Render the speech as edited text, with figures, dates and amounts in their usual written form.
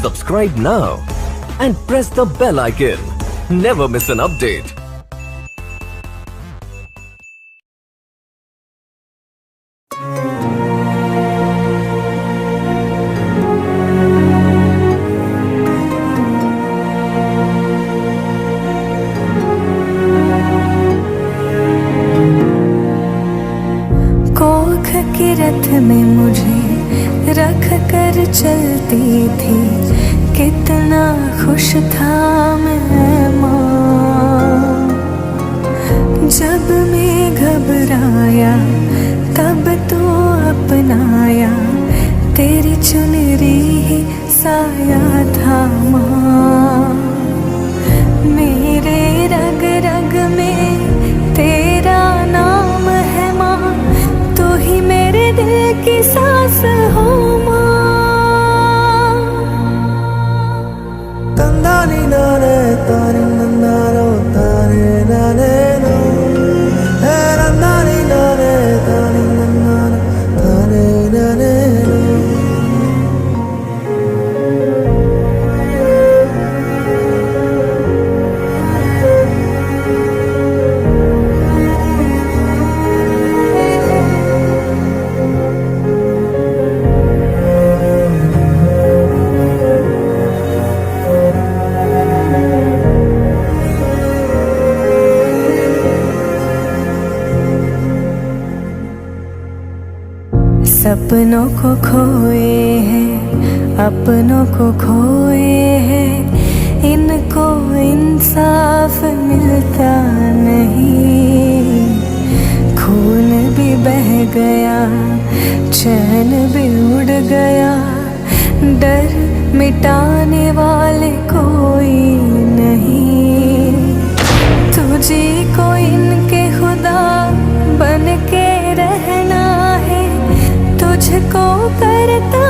Subscribe now and press the bell icon. Never miss an update. कोख के रथ में मुझे रख कर चलती थी, कितना खुश था मैं माँ। जब मैं घबराया तब तो अपनाया, तेरी चुनरी ही साया था माँ। मेरे रग रग में तेरा नाम है माँ, तू ही मेरे दिल की सांस हो माँ। तंदानी नाने तारे नन्नारो तारे नाने नो, हे नन्दानी नाने तारे नन्नारो तारे नाने नो। सपनों को खोए हैं, अपनों को खोए हैं, इनको इंसाफ मिलता नहीं। खून भी बह गया, चैन भी उड़ गया, डर मिटाने वाले कोई नहीं। तुझे को इनके खुदा बन के रहना है, तुझको करता